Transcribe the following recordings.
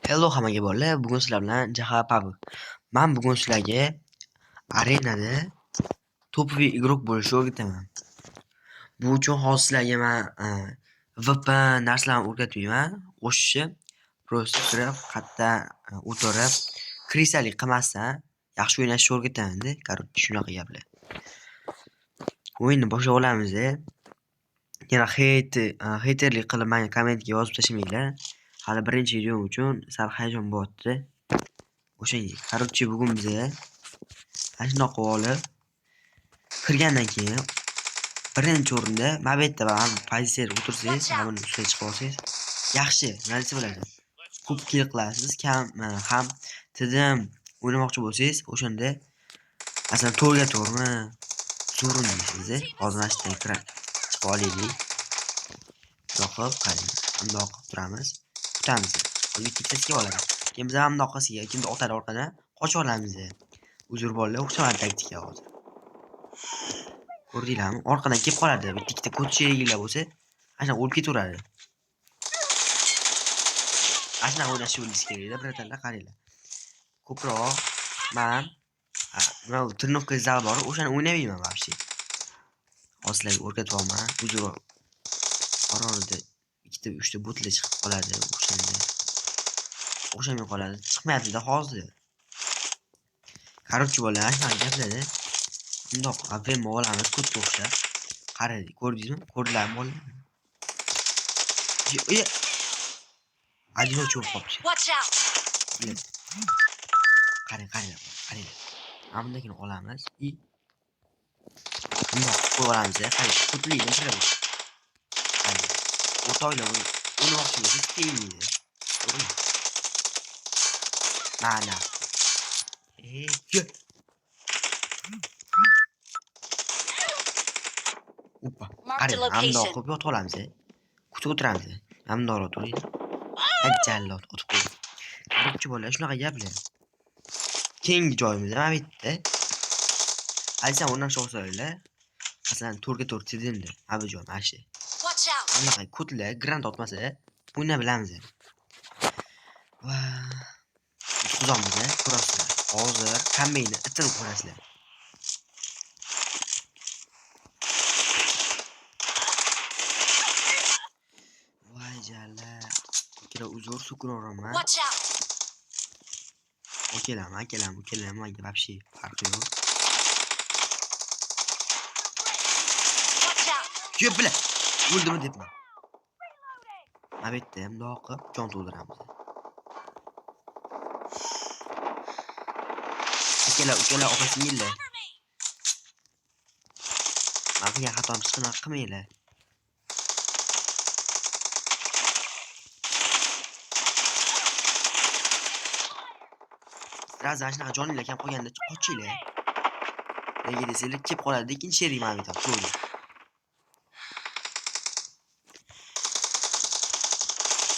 Hello hammaga bolalar, bugun sizlar bilan JHPub. Men bugun sizlarga arenada to'pli игрок bo'lishni o'rgataman. Bu uchun hozir sizlarga men VPN narsalarni o'rgatmayman. Qo'shishi просто kirib, qayerda o'tirib, krisalik qilmasdan yaxshi o'ynashni o'rgataman-da. Короче, shunaqa gaplar. O'yinni boshlab olamiz. Yana haterlik qilib menga kommentga yozib tashlamanglar. Hali birinchi videom uchun sal hayajon bo'lyapti. O'shanga. Короче, bugun biz ana shunaqa olib kirgandan keyin birinchi o'rinda mana bu yerda pozitsiyada o'tirsangiz, mana buni ustiga chiqib olsangiz, yaxshi narsa bo'ladi. Ko'p kill qilasiz, ham tidim o'ynamoqchi bo'lsangiz, o'shanda masalan to'rga to'rmi zo'r o'ynaysiz. Hozir mana shu yerdan chiqib olaylik. Yo'qib, qarang. Bundoq qilib turamiz. Kutamiz. Ikkitasiga oladi. Keyin biz ham bundoqasiga kimni otadi orqadan qochib olamiz. Uzr bolalar, o'xshagan taktika hozir. Ko'rdinglarmi? Orqadan kelib qoladi. Bitta ko'chirigilar bo'lsa, ana o'lib ketaveradi. Ashuna o'ynashni o'rganish kerak-da, birodarlar, qaranglar. Ko'proq men nima trenirovka zali bor, o'shani o'ynamayman вообще. Hozirlarga o'rgatyapman. Uzr. Orolida ikkita 3 ta botlar chiqib qoladi o'shanda. O'shamay qoladi. Chiqmayapti-da hozir. Короче, bolalar, mana gaplarda bundoq AVM olamiz, ko'tga o'xshab. Qarang, ko'rdingizmi? Ko'rdinglarmi bolalar? Adino cho'p qopchi. Qarang. Mana bundagini olamiz. Bundoq qo'yib olamiz, qarang. Ko'tlikni kiradi. Qarang. O'toylar o'ynamoqchi bo'lsangiz tegmaydi. To'g'rimi? Mana. Oppa. Qarang, hamda o'qib yotib olamiz. Kutib o'tiramiz. Hamda o'tiring. Ajallot o'tib qo'ydi. Qarangchi bolalar, shunaqa gaplar. Keyingi joyimiz mana bu yerda. Aytsam o'rnashib olsanglar, masalan, to'rga to'rt tidimda. Mana bu joy mana shu. Bunaqa kutlar grant otmasa, o'yna bilamiz. Va tutqizamiz, ko'rasizlar. Hozir kambayni itirib ko'rasizlar. Voy jalla. Ikkala uzr sukuraman. Okeylar, menga вообще farqi yo'q. Ko'p bilan o'ldimi debman. Mana bu yerda bundoq qilib jon to'ldiramiz. Ukalar opa-singillar. Men qilgan xatom chiqini qilmanglar. Sразу shunaqa joninglar kam qolganda qochinglar. Nega desanglar, kelib qoladi, lekin sherik mana bu yerda ko'ring.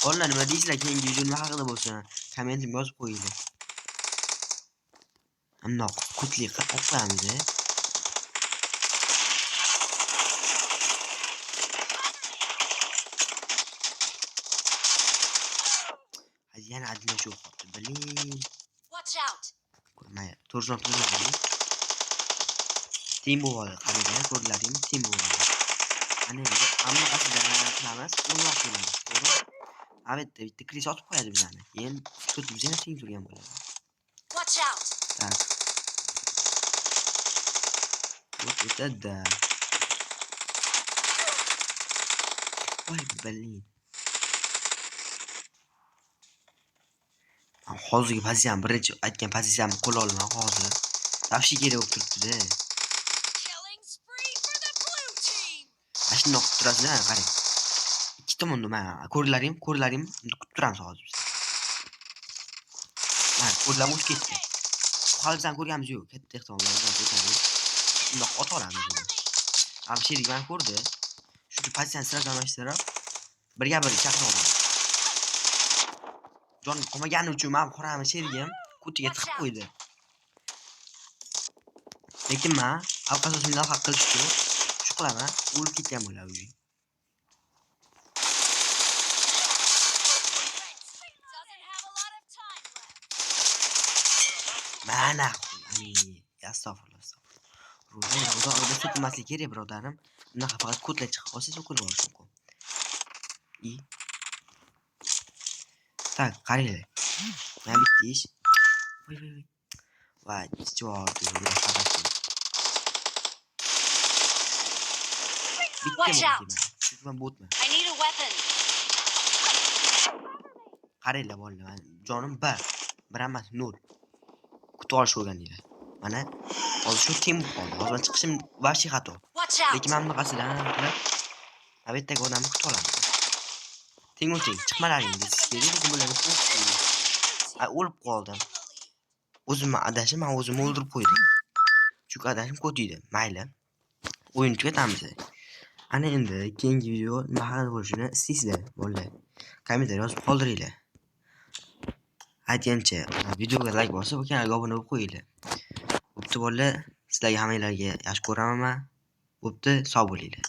Bolalar, nima deysizlar? Keyingi video nima haqida bo'lsin, kommentimga yozib qo'yinglar. Bundoq kutlik qilib o'qiyamiz. Yana adino cho'p qopti. Biling. Watch out. Ko'rmay, to'rjon to'rjon. Tim bo'ladi, qarang, ko'rdilaringmi? Tim bo'ladi. Ana endi hamma qasidan qilamiz, o'ynoq bo'ladi. To'g'ri? Albatta, bitta kris otib qo'yadi bizani. Keyin kutib yana teng turgan bo'ladi. Watch out. Tak. Вот это да. Voy biling. Hozirgi pozitsiyam birinchi aytgan pozitsiyamni qo'l olaman hozir. Tavsiya kerak bo'lib turibdi-da. Mashina o'qib turasizlar, qarang. Ikki tomonda mana ko'rlarim kutib turamiz hozir biz. Mana ko'rlar o'tib ketdi. Hali bizdan ko'rganimiz yo'q, katta ehtimol bilan bizdan ko'ramiz. Bundoq ot olamiz. Ham sherik mana ko'rdi. Shu pozitsiyani sira almashtirib, birga-bir chaqiramiz. Jon qolmagani uchun men qoramiz sherigim kutiga tiqib qo'ydi. Lekin men alqasosini haq qilish uchun shu qilaman, o'lib ketgan bo'ladi. Mana astag'firullah, astag'firullah. Ro'za oyda so'kilmasligi kerak, birodarim. Bunaqa faqat kodlar chiqib qolsa so'kilib olish mumkin. Tak, qaranglar. Mana bitta ish. Voy. Voy, ichvordi. Watch out. Bitta botman. I need a weapon. Qaranglar bolalar, jonim 1 emas 0. Kutib olish o'rganinglar. Mana hozir shu kim qoldi. Hozir chiqishim vashi xato. Watch out. Lekin men bunaqasidan qilib, albatta odamni kutib olaman. Ting'uting, chiqmalaringiz kerak, lekin bularni o'lib qoldim. O'zimni adashim, men o'zimni o'ldirib qo'ydim. Chunki adashim ko'tiydi. Mayli. O'yin tugatamiz. Ana endi keyingi video nima haqida bo'lishini istaysizlar, bolalar. Kommentar yozib qoldiringlar. Aytgancha, videoga like bosib, kanalga obuna bo'lib qo'yinglar. Bo'pti bolalar, sizlarga hammanglarga yaxshi ko'raman. Bo'pti, sog' bo'linglar.